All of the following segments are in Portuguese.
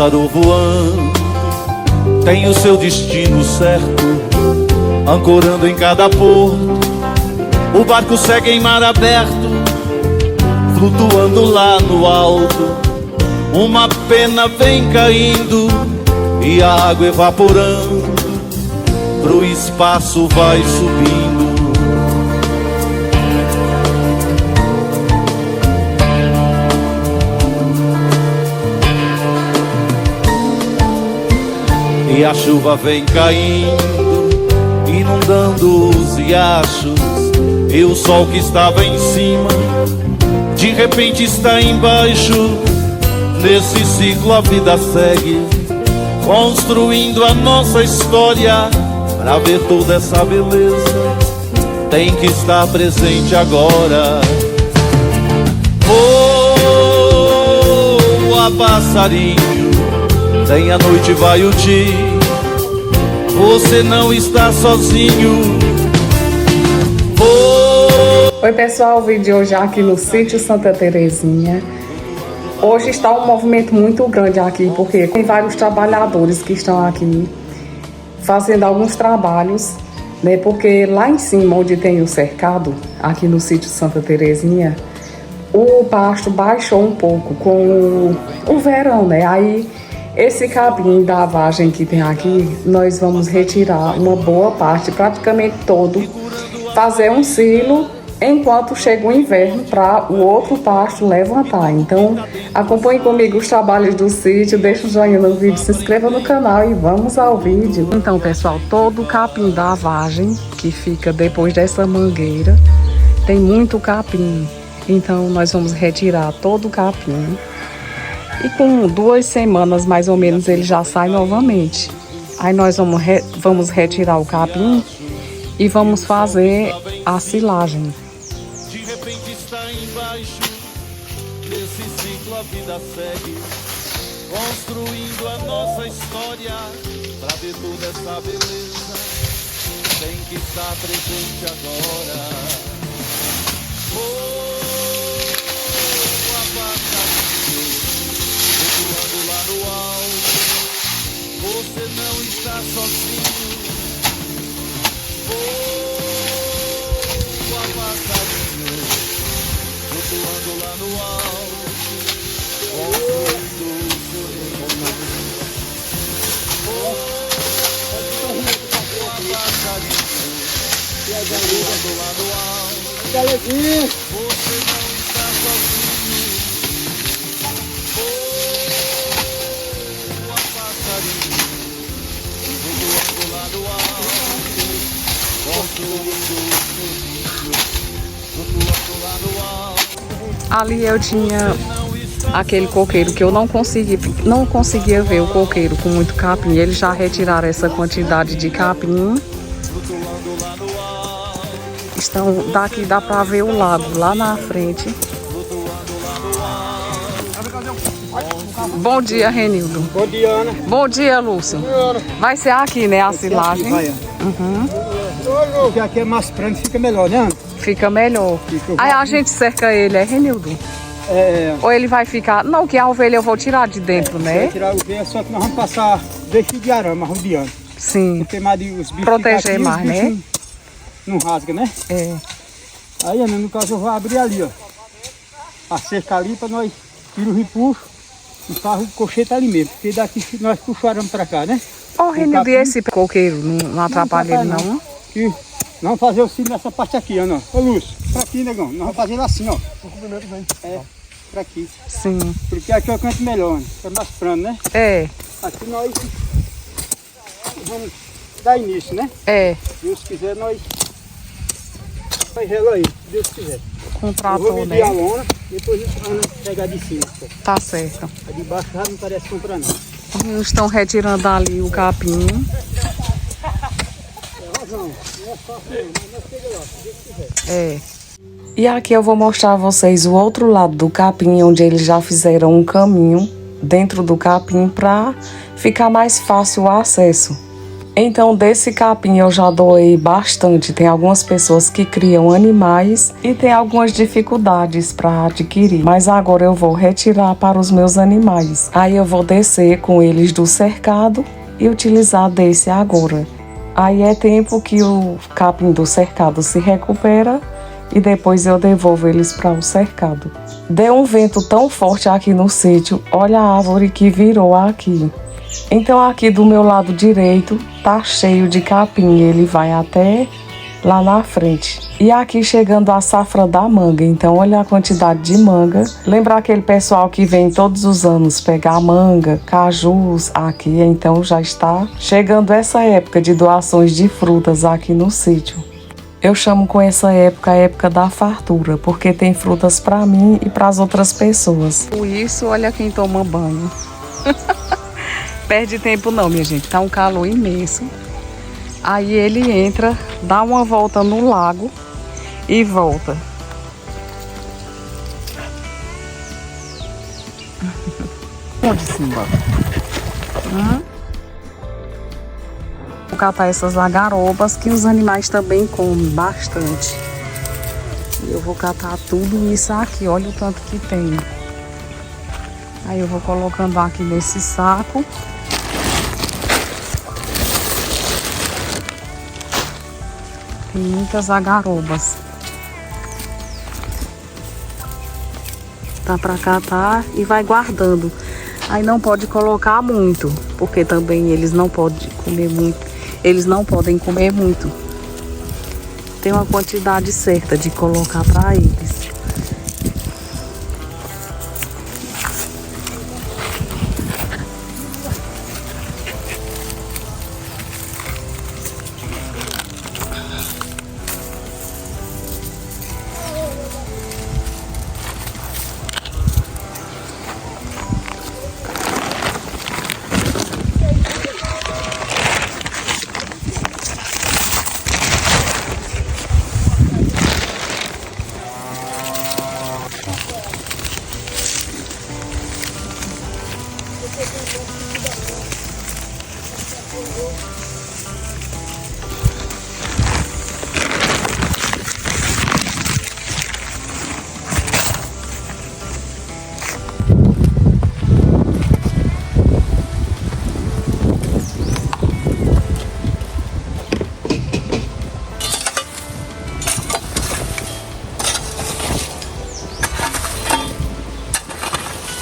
pássaro voando tem o seu destino certo, ancorando em cada porto. O barco segue em mar aberto, flutuando lá no alto. Uma pena vem caindo e a água evaporando, pro espaço vai subindo. E a chuva vem caindo, inundando os riachos. E o sol que estava em cima, de repente está embaixo. Nesse ciclo a vida segue, construindo a nossa história. Pra ver toda essa beleza, tem que estar presente agora. Voa, passarinho, vem a noite, vai o dia, você não está sozinho. Oi pessoal, o vídeo de hoje é aqui no sítio Santa Terezinha. Hoje está um movimento muito grande aqui, porque tem vários trabalhadores que estão aqui fazendo alguns trabalhos, né? Porque lá em cima, onde tem o cercado, aqui no sítio Santa Terezinha, o pasto baixou um pouco com o verão, né? Aí esse capim da vagem que tem aqui, nós vamos retirar uma boa parte, praticamente todo, fazer um silo enquanto chega o inverno para o outro pasto levantar. Então acompanhe comigo os trabalhos do sítio, deixa o joinha no vídeo, se inscreva no canal e vamos ao vídeo. Então pessoal, todo o capim da vagem que fica depois dessa mangueira, tem muito capim, então nós vamos retirar todo o capim. E com 2 semanas mais ou menos ele já sai novamente. Aí nós vamos retirar o capim e vamos fazer a silagem. De repente está embaixo, nesse ciclo a vida segue, construindo a nossa história. Pra ver toda essa beleza, tem que estar presente agora. Voando lá no alto, você não está sozinho. Voa, passarinho, flutuando lá no alto, construindo o seu ninho. Voa, passarinho, flutuando lá no alto, você não está sozinho. Ali eu tinha aquele coqueiro que eu não conseguia ver o coqueiro com muito capim. Eles já retiraram essa quantidade de capim. Daqui dá pra ver o lago lá na frente. Bom dia, Renildo. Bom dia, Ana. Bom dia, Lúcio. Vai ser aqui, né, a silagem? Uhum. Porque aqui é mais grande, fica melhor, né, Ana? Fica melhor. Aí a gente cerca ele, é, Renildo? É. Ou ele vai ficar... Não, que a ovelha eu vou tirar de dentro, né? Vai tirar a ovelha, só que nós vamos passar deixo de arame, arrodeando. Sim. Tem mais de os bichos Proteger aqui, mais, né? Não rasga, né? É. Aí, Ana, no caso eu vou abrir ali, ó. A cerca ali para nós tirar o repuxo e faz o cochete ali mesmo. Porque daqui nós puxaremos para cá, né? Ô, Renildo, e esse coqueiro não atrapalha ele, não? E nós vamos fazer o silo nessa parte aqui, Ana. Ô, Lúcio, pra aqui, negão. Nós vamos fazer ele assim, ó. O comprimento vem. É, pra aqui. Sim. Porque aqui é o canto melhor, Ana. É mais plano, né? É. Aqui nós vamos dar início, né? É. Deus quiser, nós faz ela aí, se Deus quiser. Com Eu vou trator, medir né? a lona, depois vamos pegar de cima. Pô. Tá certo. A de baixo já não parece comprar não. Eles estão retirando ali o capim. Não é fácil não, mas nós pegamos lá, se Deus quiser. É. E aqui eu vou mostrar a vocês o outro lado do capim, onde eles já fizeram um caminho dentro do capim para ficar mais fácil o acesso. Então, desse capim eu já doei bastante. Tem algumas pessoas que criam animais e tem algumas dificuldades para adquirir. Mas agora eu vou retirar para os meus animais. Aí eu vou descer com eles do cercado e utilizar desse agora. Aí é tempo que o capim do cercado se recupera e depois eu devolvo eles para o cercado. Deu um vento tão forte aqui no sítio, olha a árvore que virou aqui. Então aqui do meu lado direito tá cheio de capim, ele vai até lá na frente. E aqui chegando a safra da manga, então olha a quantidade de manga. Lembra aquele pessoal que vem todos os anos pegar manga, cajus aqui, então já está chegando essa época de doações de frutas aqui no sítio. Eu chamo com essa época a época da fartura, porque tem frutas para mim e para as outras pessoas. Por isso, olha quem toma banho. Perde tempo não, minha gente, tá um calor imenso. Aí ele entra, dá uma volta no lago e volta. Onde Simba? Vou catar essas lagarobas que os animais também comem bastante. E eu vou catar tudo isso aqui, olha o tanto que tem. Aí eu vou colocando aqui nesse saco. Tem muitas lagarobas. Tá pra catar e vai guardando. Aí não pode colocar muito, porque também eles não podem comer muito. Eles não podem comer muito. Tem uma quantidade certa de colocar para eles.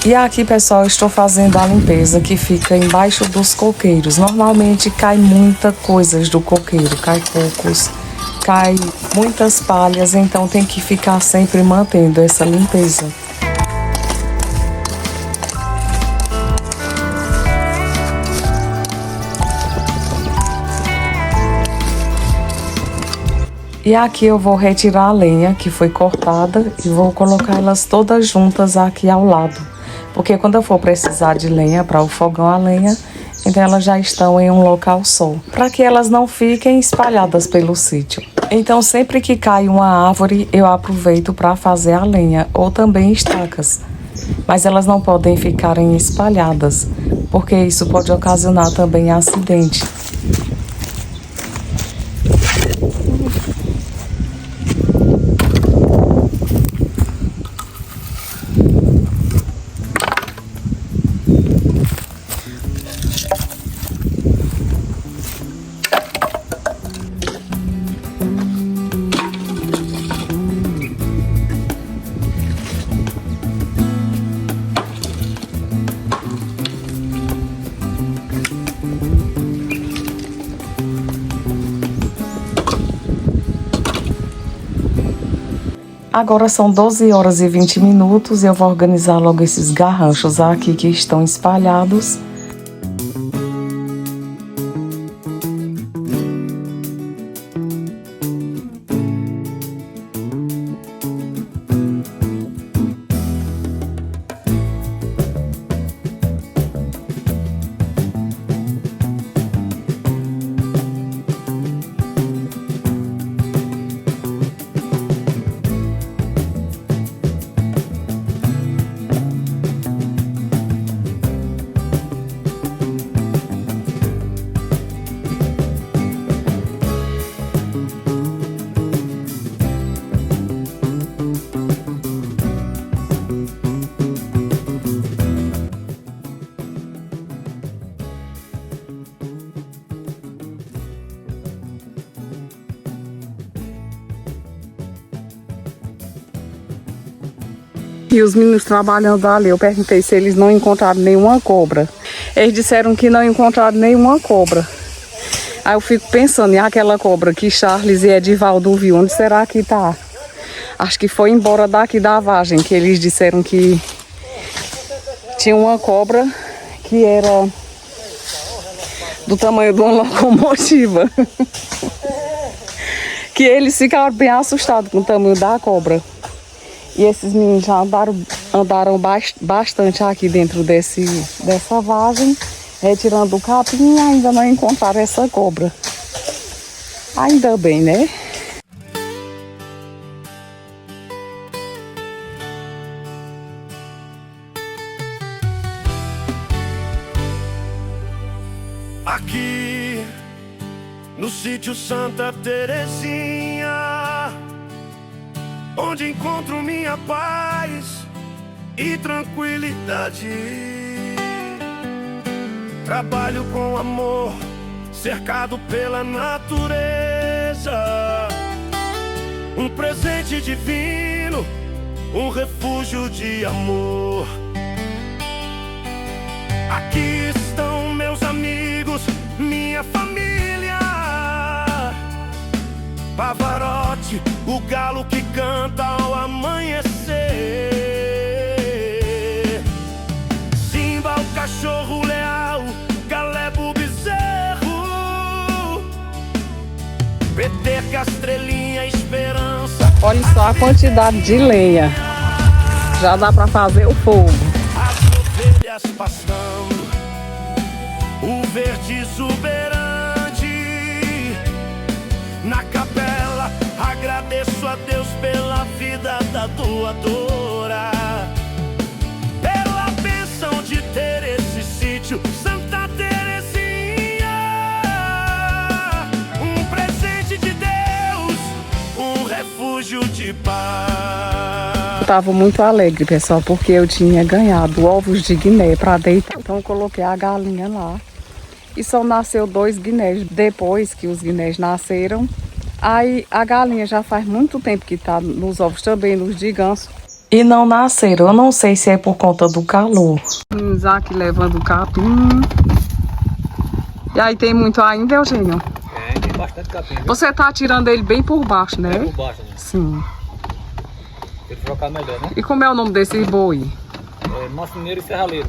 E aqui, pessoal, estou fazendo a limpeza que fica embaixo dos coqueiros. Normalmente cai muita coisa do coqueiro, cai cocos, cai muitas palhas, então tem que ficar sempre mantendo essa limpeza. E aqui eu vou retirar a lenha que foi cortada e vou colocar elas todas juntas aqui ao lado. Porque quando eu for precisar de lenha para o fogão a lenha, então elas já estão em um local só, para que elas não fiquem espalhadas pelo sítio. Então sempre que cai uma árvore, eu aproveito para fazer a lenha, ou também estacas. Mas elas não podem ficarem espalhadas, porque isso pode ocasionar também acidente. Agora são 12 horas e 20 minutos e eu vou organizar logo esses garranchos aqui que estão espalhados. E os meninos trabalhando ali, eu perguntei se eles não encontraram nenhuma cobra. Eles disseram que não encontraram nenhuma cobra. Aí eu fico pensando, e aquela cobra que Charles e Edivaldo viu, onde será que tá? Acho que foi embora daqui da vagem, que eles disseram que tinha uma cobra que era do tamanho de uma locomotiva. Que eles ficaram bem assustados com o tamanho da cobra. E esses meninos já andaram bastante aqui dentro dessa vagem, retirando o capim, e ainda não encontraram essa cobra. Ainda bem, né? Aqui no sítio Santa Terezinha, onde encontro minha paz e tranquilidade. Trabalho com amor, cercado pela natureza. Um presente divino, um refúgio de amor. Aqui estão meus amigos, minha família. Pavarotti, o galo que canta ao amanhecer. Simba, o cachorro leal, Galebo, o bezerro. Peteca, estrelinha, esperança. Olha só a quantidade de lenha. Já dá pra fazer o fogo. As ovelhas pastando, o verde exuberante. Na capela, agradeço a Deus pela vida da doadora, pela bênção de ter esse sítio Santa Terezinha. Um presente de Deus, um refúgio de paz. Eu tava muito alegre, pessoal, porque eu tinha ganhado ovos de guiné para deitar. Então eu coloquei a galinha lá. E só nasceu 2 guinés. Depois que os guinés nasceram, aí a galinha já faz muito tempo que tá nos ovos também, nos de ganso. E não nasceram. Eu não sei se é por conta do calor. Vamos aqui levando o capim. E aí tem muito ainda, Eugênio? Tem bastante capim. Viu? Você tá tirando ele bem por baixo, né? Por baixo, né? Sim. Tem que trocar melhor, né? E como é o nome desse boi? É Macineiro e Serraleiro.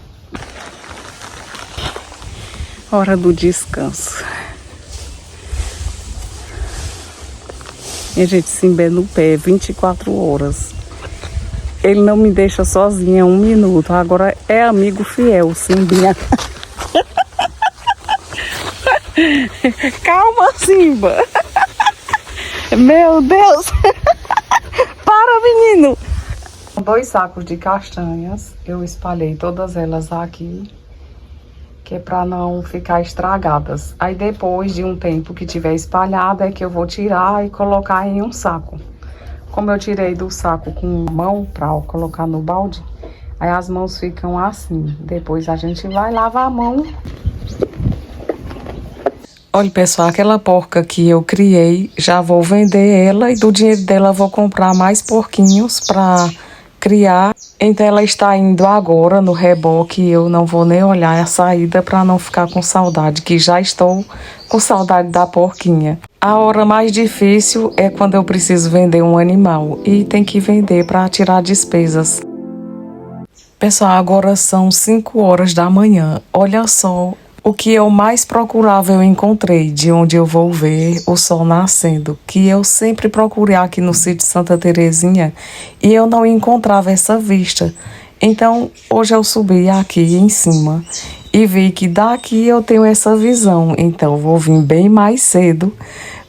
Hora do descanso. E a gente Simba no pé 24 horas. Ele não me deixa sozinha 1 minuto. Agora é amigo fiel, Simbinha. Calma, Simba. Meu Deus. Para, menino. 2 sacos de castanhas. Eu espalhei todas elas aqui, que é para não ficar estragadas. Aí depois de um tempo que tiver espalhada é que eu vou tirar e colocar em um saco. Como eu tirei do saco com mão para colocar no balde, aí as mãos ficam assim. Depois a gente vai lavar a mão. Olha, pessoal, aquela porca que eu criei, já vou vender ela e do dinheiro dela vou comprar mais porquinhos para criar. Então ela está indo agora no reboque, eu não vou nem olhar a saída para não ficar com saudade, que já estou com saudade da porquinha. A hora mais difícil é quando eu preciso vender um animal e tem que vender para tirar despesas. Pessoal, agora são 5 horas da manhã. Olha só, o que eu mais procurava eu encontrei, de onde eu vou ver o sol nascendo, que eu sempre procurei aqui no sítio Santa Terezinha e eu não encontrava essa vista. Então, hoje eu subi aqui em cima e vi que daqui eu tenho essa visão. Então, vou vir bem mais cedo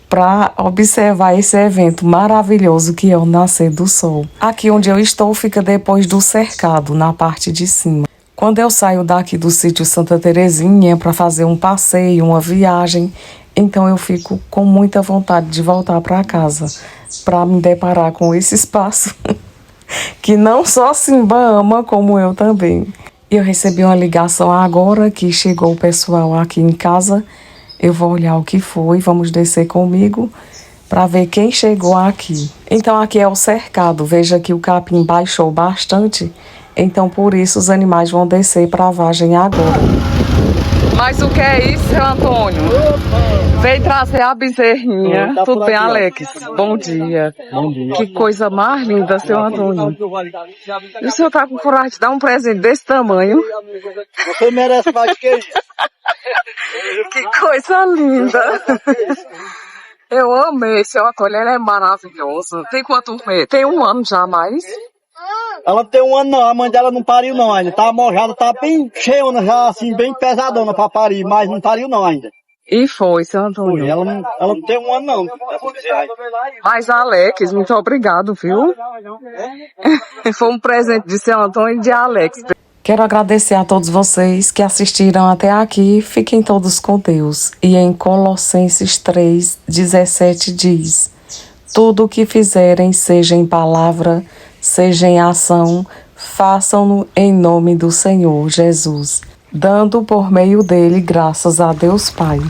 para observar esse evento maravilhoso que é o nascer do sol. Aqui onde eu estou fica depois do cercado, na parte de cima. Quando eu saio daqui do sítio Santa Terezinha para fazer um passeio, uma viagem, então eu fico com muita vontade de voltar para casa, para me deparar com esse espaço que não só Simba ama, como eu também. Eu recebi uma ligação agora que chegou o pessoal aqui em casa. Eu vou olhar o que foi, vamos descer comigo para ver quem chegou aqui. Então aqui é o cercado. Veja que o capim baixou bastante. Então por isso os animais vão descer para a vagem agora. Mas o que é isso, seu Antônio? Veio trazer a bezerrinha. Tá Tudo bem, aqui, Alex? Bom dia. Bom dia. Que coisa mais linda, seu Antônio. E o senhor tá com coragem de dar um presente desse tamanho? Você merece mais que isso. Que coisa linda. Eu amei, seu Antônio. Ele é maravilhoso. Tem quanto mês? Tem 1 ano já mais? Ela tem 1 ano não, a mãe dela não pariu não ainda. Tá mojada, tá bem cheiona já, assim, bem pesadona pra parir, mas não pariu não ainda. E foi, seu Antônio. Foi, ela não tem 1 ano não. Mas, Alex, muito obrigado, viu? Foi um presente de seu Antônio e de Alex. Quero agradecer a todos vocês que assistiram até aqui. Fiquem todos com Deus. E em Colossenses 3:17 diz: tudo o que fizerem, seja em palavra, seja em ação, façam-no em nome do Senhor Jesus, dando por meio dele graças a Deus Pai.